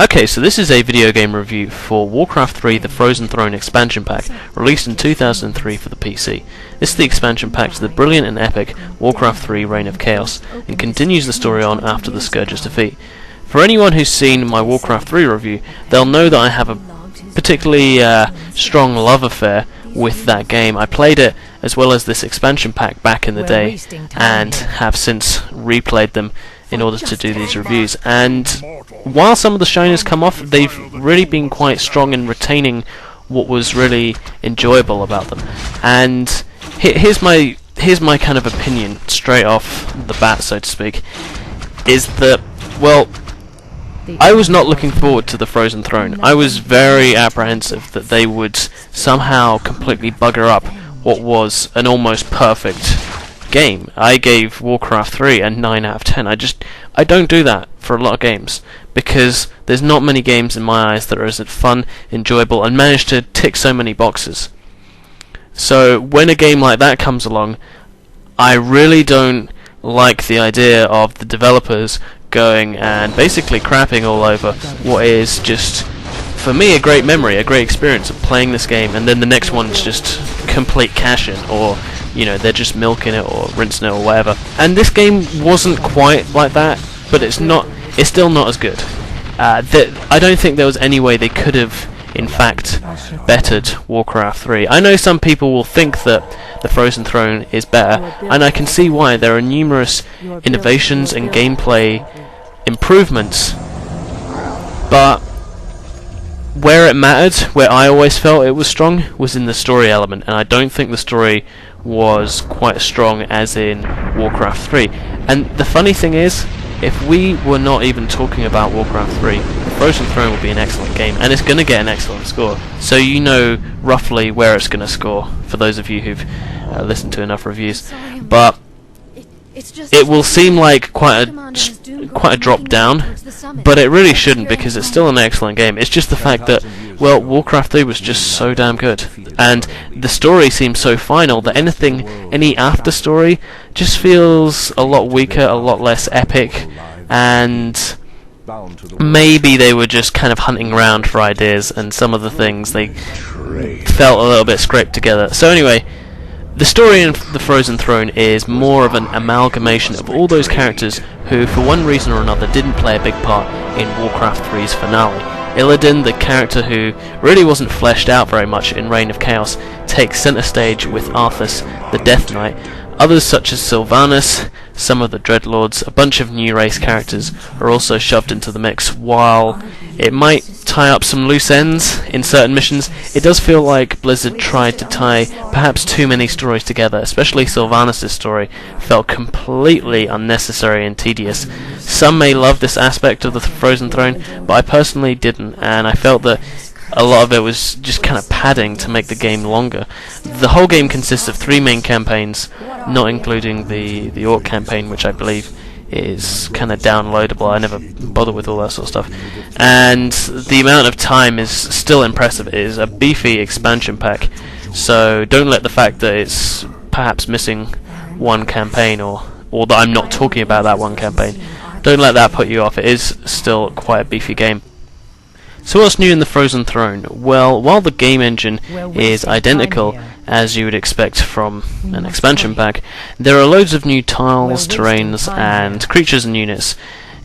Okay, so this is a video game review for Warcraft 3 The Frozen Throne expansion pack, released in 2003 for the PC. This is the expansion pack to the brilliant and epic Warcraft 3 Reign of Chaos, and continues the story on after the Scourge's defeat. For anyone who's seen my Warcraft 3 review, they'll know that I have a particularly strong love affair with that game. I played it as well as this expansion pack back in the day, and have since replayed them in order to do these reviews. And while some of the shiners come off, they've really been quite strong in retaining what was really enjoyable about them. And here's my kind of opinion straight off the bat, so to speak, is that, well, I was not looking forward to the Frozen Throne. I was very apprehensive that they would somehow completely bugger up what was an almost perfect game. I gave Warcraft 3 a 9 out of 10. I don't do that for a lot of games, because there's not many games in my eyes that are as fun, enjoyable, and manage to tick so many boxes. So when a game like that comes along, I really don't like the idea of the developers going and basically crapping all over what is just, for me, a great memory, a great experience of playing this game, and then the next one's just complete cash-in, or they're just milking it or rinsing it or whatever. And this game wasn't quite like that, but it's still not as good. I don't think there was any way they could have, in fact, bettered Warcraft 3. I know some people will think that the Frozen Throne is better, and I can see why. There are numerous innovations and gameplay improvements, but where it mattered, where I always felt it was strong, was in the story element, and I don't think the story was quite as strong as in Warcraft 3. And the funny thing is, if we were not even talking about Warcraft 3, the Frozen Throne would be an excellent game, and it's going to get an excellent score. So you know roughly where it's going to score, for those of you who've listened to enough reviews. But it will seem like quite a drop down, but it really shouldn't, because it's still an excellent game. It's just the fact that, well, Warcraft 3 was just so damn good, and the story seems so final that any after story just feels a lot weaker, a lot less epic, and maybe they were just kind of hunting around for ideas, and some of the things they felt a little bit scraped together. So anyway, the story in The Frozen Throne is more of an amalgamation of all those characters who, for one reason or another, didn't play a big part in Warcraft 3's finale. Illidan, the character who really wasn't fleshed out very much in Reign of Chaos, takes centre stage with Arthas, the Death Knight. Others, such as Sylvanas, some of the Dreadlords, a bunch of new race characters, are also shoved into the mix. While it might tie up some loose ends in certain missions, it does feel like Blizzard tried to tie perhaps too many stories together. Especially Sylvanas' story felt completely unnecessary and tedious. Some may love this aspect of the Frozen Throne, but I personally didn't, and I felt that a lot of it was just kind of padding to make the game longer. The whole game consists of 3 main campaigns, not including the Orc campaign, which I believe is kind of downloadable. I never bother with all that sort of stuff. And the amount of time is still impressive. It is a beefy expansion pack, so don't let the fact that it's perhaps missing one campaign, or that I'm not talking about that one campaign, don't let that put you off. It is still quite a beefy game. So what's new in the Frozen Throne? Well, while the game engine is identical, as you would expect from an expansion pack, there are loads of new tiles, terrains, and creatures and units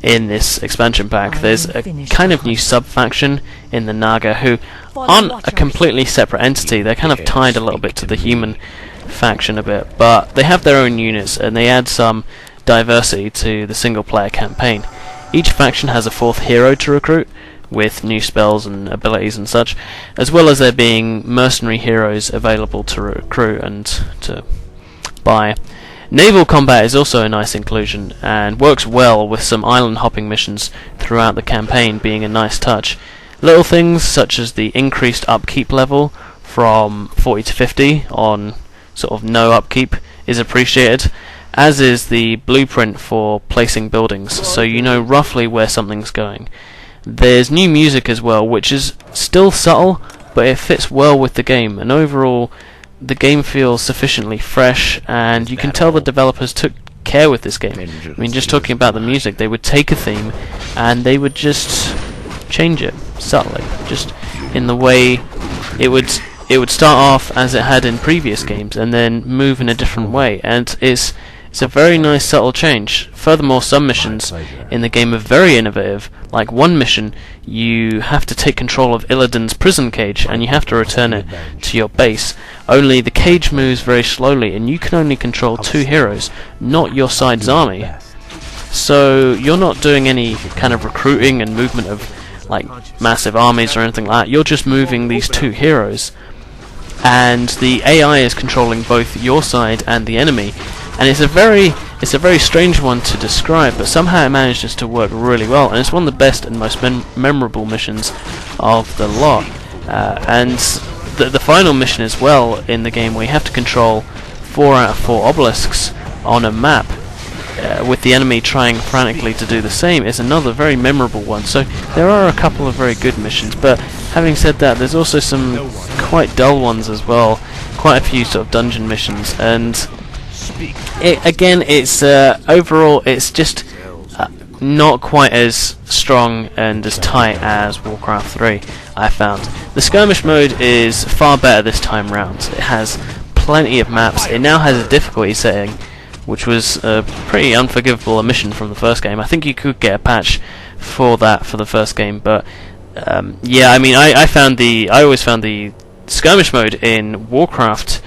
in this expansion pack. There's a kind of new sub-faction in the Naga who aren't a completely separate entity. They're kind of tied a little bit to the human faction a bit, but they have their own units, and they add some diversity to the single-player campaign. Each faction has a 4th hero to recruit, with new spells and abilities and such, as well as there being mercenary heroes available to recruit and to buy. Naval combat is also a nice inclusion, and works well with some island hopping missions throughout the campaign being a nice touch. Little things such as the increased upkeep level from 40 to 50 on sort of no upkeep is appreciated, as is the blueprint for placing buildings, so you know roughly where something's going. There's new music as well, which is still subtle, but it fits well with the game, and overall the game feels sufficiently fresh, and you can tell the developers took care with this game. I mean, just talking about the music, they would take a theme and they would just change it subtly, just in the way it would start off as it had in previous games and then move in a different way, and it's a very nice subtle change. Furthermore, some missions in the game are very innovative. Like one mission, you have to take control of Illidan's prison cage and you have to return it to your base. Only the cage moves very slowly and you can only control 2 heroes, not your side's army. So you're not doing any kind of recruiting and movement of like massive armies or anything like that. You're just moving these 2 heroes, and the AI is controlling both your side and the enemy. And it's a very strange one to describe, but somehow it manages to work really well, and it's one of the best and most memorable missions of the lot. And the final mission as well in the game, where you have to control 4 out of 4 obelisks on a map, with the enemy trying frantically to do the same, is another very memorable one. So there are a couple of very good missions, but having said that, there's also some quite dull ones as well, quite a few sort of dungeon missions, and it's overall it's just not quite as strong and as tight as Warcraft 3, I found. The skirmish mode is far better this time round. It has plenty of maps. It now has a difficulty setting, which was a pretty unforgivable omission from the first game. I think you could get a patch for that for the first game, but yeah, I mean, I always found the skirmish mode in Warcraft,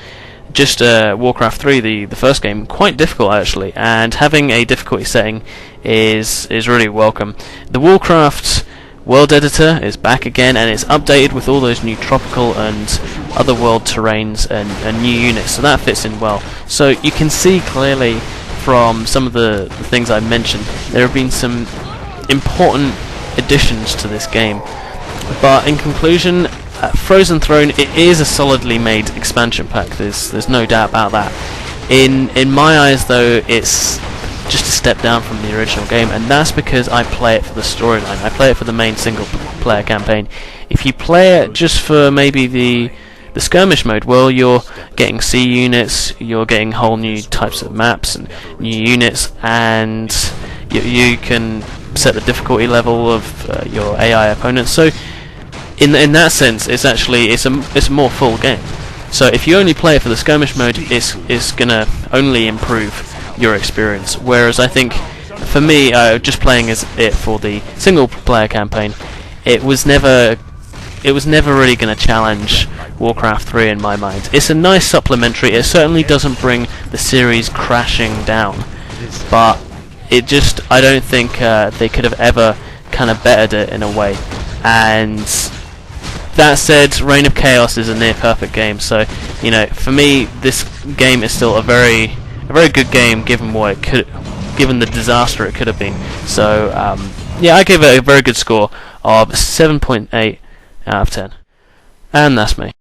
Warcraft 3, the first game, quite difficult actually, and having a difficulty setting is really welcome. The Warcraft world editor is back again, and it's updated with all those new tropical and other world terrains and new units, so that fits in well. So you can see clearly from some of the things I mentioned, there have been some important additions to this game. But in conclusion, Frozen Throne, it is a solidly made expansion pack. There's no doubt about that. In my eyes, though, it's just a step down from the original game, and that's because I play it for the storyline. I play it for the main single-player campaign. If you play it just for maybe the skirmish mode, well, you're getting C units, you're getting whole new types of maps and new units, and you can set the difficulty level of your AI opponents. So in that sense, it's a more full game. So if you only play it for the skirmish mode, it's gonna only improve your experience. Whereas I think, for me, just playing it for the single player campaign, it was never really gonna challenge Warcraft 3 in my mind. It's a nice supplementary. It certainly doesn't bring the series crashing down, but I don't think they could have ever kind of bettered it in a way. And that said, Reign of Chaos is a near perfect game, so for me this game is still a very good game given the disaster it could have been. So yeah, I give it a very good score of 7.8 out of 10. And that's me.